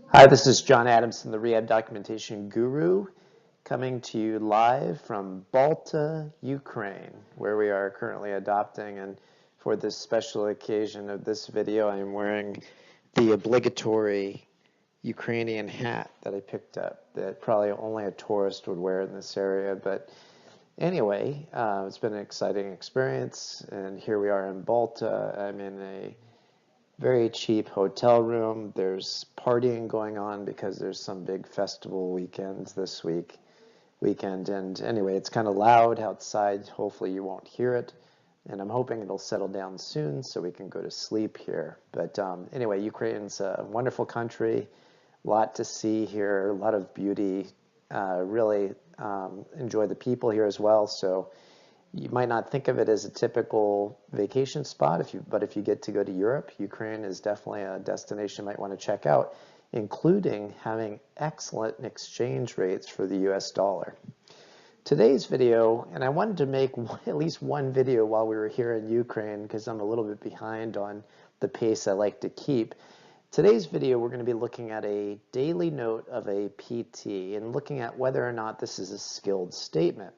Hi, this is John Adamson, the Rehab Documentation Guru, coming to you live from Balta, Ukraine, where we are currently adopting. And for this special occasion of this video, I am wearing the obligatory Ukrainian hat that I picked up that probably only a tourist would wear in this area. But anyway, it's been an exciting experience, and here we are in Balta. I'm in a very cheap hotel room. There's partying going on because there's some big festival weekends this weekend. And anyway, it's kind of loud outside. Hopefully you won't hear it. And I'm hoping it'll settle down soon so we can go to sleep here. But anyway, Ukraine's a wonderful country. A lot to see here, a lot of beauty. Really enjoy the people here as well. So you might not think of it as a typical vacation spot, but if you get to go to Europe, Ukraine is definitely a destination you might want to check out, including having excellent exchange rates for the US dollar. Today's video, and I wanted to make at least one video while we were here in Ukraine because I'm a little bit behind on the pace I like to keep. Today's video, we're going to be looking at a daily note of a PT and looking at whether or not this is a skilled statement.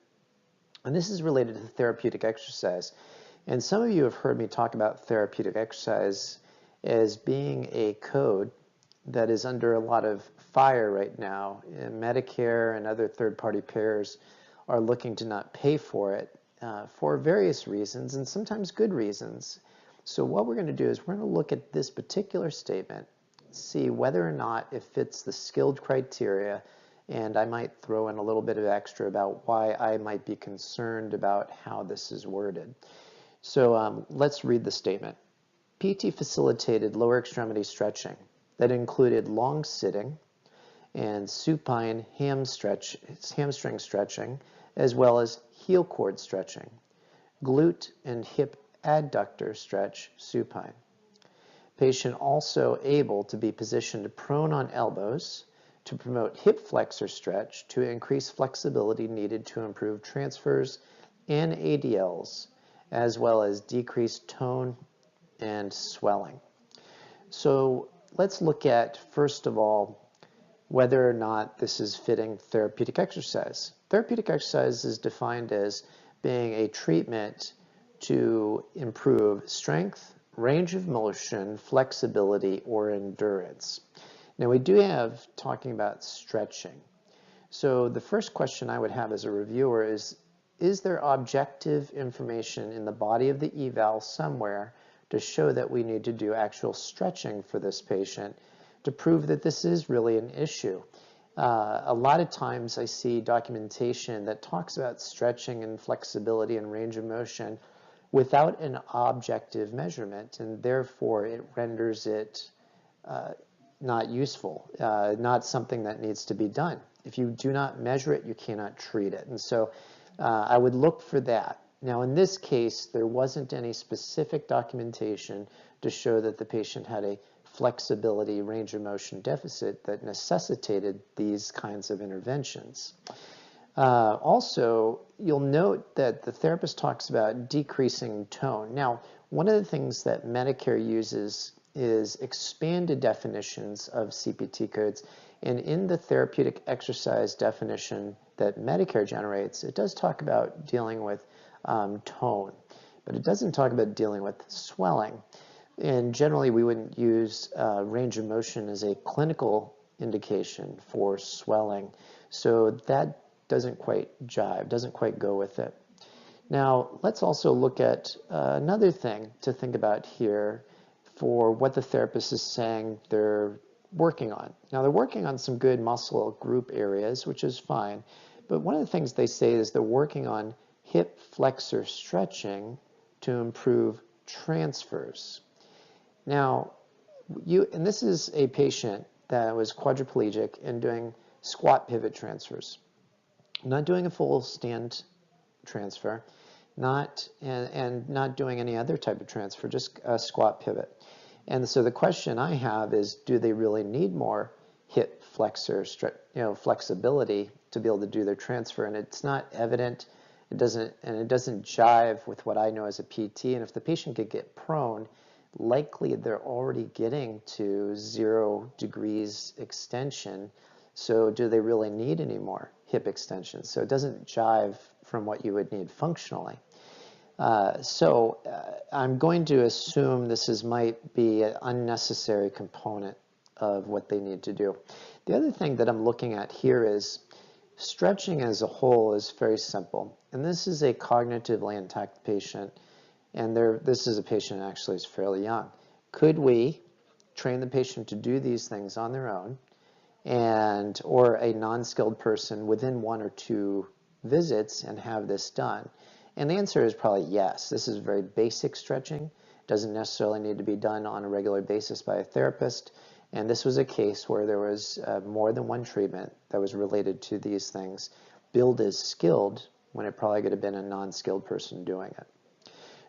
And this is related to therapeutic exercise. And some of you have heard me talk about therapeutic exercise as being a code that is under a lot of fire right now. And Medicare and other third-party payers are looking to not pay for it for various reasons, and sometimes good reasons. So what we're going to do is we're going to look at this particular statement, see whether or not it fits the skilled criteria, and I might throw in a little bit of extra about why I might be concerned about how this is worded. So let's read the statement. PT facilitated lower extremity stretching that included long sitting and supine hamstring stretching, as well as heel cord stretching, glute and hip adductor stretch supine. Patient also able to be positioned prone on elbows, to promote hip flexor stretch to increase flexibility needed to improve transfers and ADLs, as well as decrease tone and swelling. So let's look at, first of all, whether or not this is fitting therapeutic exercise. Therapeutic exercise is defined as being a treatment to improve strength, range of motion, flexibility, or endurance. Now we do have talking about stretching. So the first question I would have as a reviewer is there objective information in the body of the eval somewhere to show that we need to do actual stretching for this patient to prove that this is really an issue? A lot of times I see documentation that talks about stretching and flexibility and range of motion without an objective measurement, and therefore it renders it not useful, not something that needs to be done. If you do not measure it, you cannot treat it. And so I would look for that. Now in this case, there wasn't any specific documentation to show that the patient had a flexibility range of motion deficit that necessitated these kinds of interventions. Also, you'll note that the therapist talks about decreasing tone. Now, one of the things that Medicare uses is expanded definitions of CPT codes, and in the therapeutic exercise definition that Medicare generates, it does talk about dealing with tone, but it doesn't talk about dealing with swelling. And generally we wouldn't use range of motion as a clinical indication for swelling, so that doesn't quite jive, doesn't quite go with it. Now let's also look at another thing to think about here for what the therapist is saying they're working on. Now they're working on some good muscle group areas, which is fine, but one of the things they say is they're working on hip flexor stretching to improve transfers. Now, and this is a patient that was quadriplegic and doing squat pivot transfers, not doing a full stand transfer, and not doing any other type of transfer, just a squat pivot. And so the question I have is, do they really need more hip flexor, flexibility to be able to do their transfer? And it's not evident. It doesn't jive with what I know as a PT. And if the patient could get prone, likely they're already getting to 0 degrees extension. So do they really need any more hip extensions? So it doesn't jive from what you would need functionally. I'm going to assume this might be an unnecessary component of what they need to do. The other thing that I'm looking at here is stretching as a whole is very simple. And this is a cognitively intact patient, and this is a patient actually who's fairly young. Could we train the patient to do these things on their own, or a non-skilled person within 1 or 2 visits and have this done? And the answer is probably yes. This is very basic stretching. Doesn't necessarily need to be done on a regular basis by a therapist. And this was a case where there was more than one treatment that was related to these things, billed as skilled when it probably could have been a non-skilled person doing it.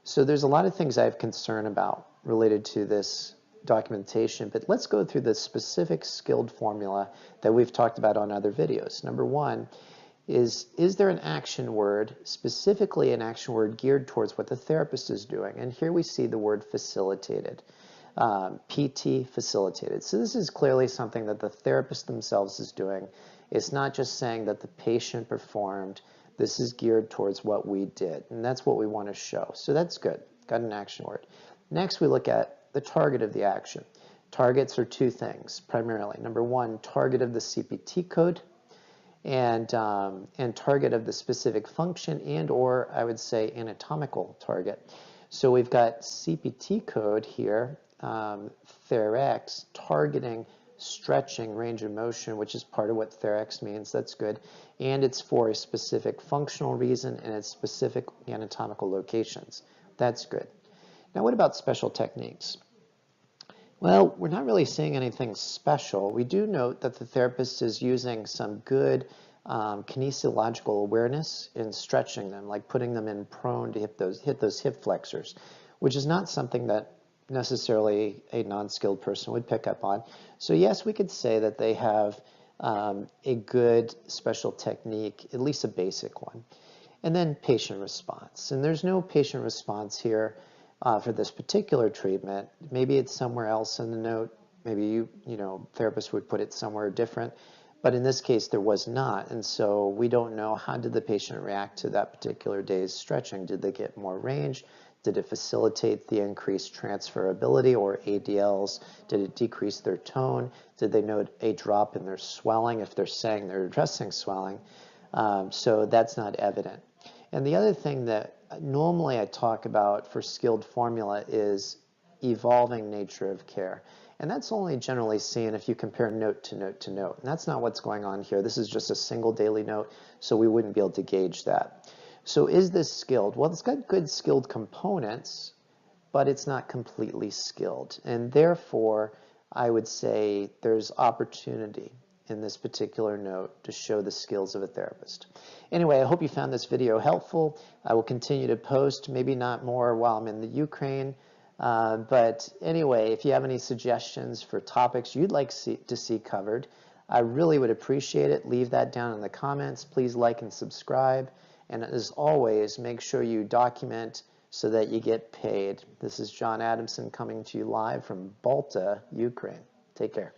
So there's a lot of things I have concern about related to this documentation, but let's go through the specific skilled formula that we've talked about on other videos. Number one is there an action word, specifically an action word geared towards what the therapist is doing? And here we see the word facilitated, PT facilitated. So this is clearly something that the therapist themselves is doing. It's not just saying that the patient performed. This is geared towards what we did, and that's what we want to show. So that's good. Got an action word. Next, we look at the target of the action. Targets are 2 things, primarily. Number one, target of the CPT code, and target of the specific function, or I would say anatomical target. So we've got CPT code here, TheraX, targeting stretching range of motion, which is part of what TheraX means. That's good. And it's for a specific functional reason and its specific anatomical locations. That's good. Now what about special techniques? Well, we're not really seeing anything special. We do note that the therapist is using some good kinesiological awareness in stretching them, like putting them in prone to hit those hip flexors, which is not something that necessarily a non-skilled person would pick up on. So yes, we could say that they have a good special technique, at least a basic one. And then patient response. And there's no patient response here for this particular treatment. Maybe it's somewhere else in the note. Maybe therapist would put it somewhere different. But in this case, there was not. And so we don't know, how did the patient react to that particular day's stretching? Did they get more range? Did it facilitate the increased transferability, or ADLs? Did it decrease their tone? Did they note a drop in their swelling if they're saying they're addressing swelling? So that's not evident. And the other thing that normally I talk about for skilled formula is evolving nature of care. And that's only generally seen if you compare note to note to note. And that's not what's going on here. This is just a single daily note, so we wouldn't be able to gauge that. So is this skilled? Well, it's got good skilled components, but it's not completely skilled. And therefore, I would say there's opportunity in this particular note to show the skills of a therapist. Anyway, I hope you found this video helpful. I will continue to post, maybe not more while I'm in the Ukraine. But anyway, if you have any suggestions for topics you'd like to see covered, I really would appreciate it. Leave that down in the comments. Please like and subscribe. And as always, make sure you document so that you get paid. This is John Adamson coming to you live from Balta, Ukraine. Take care.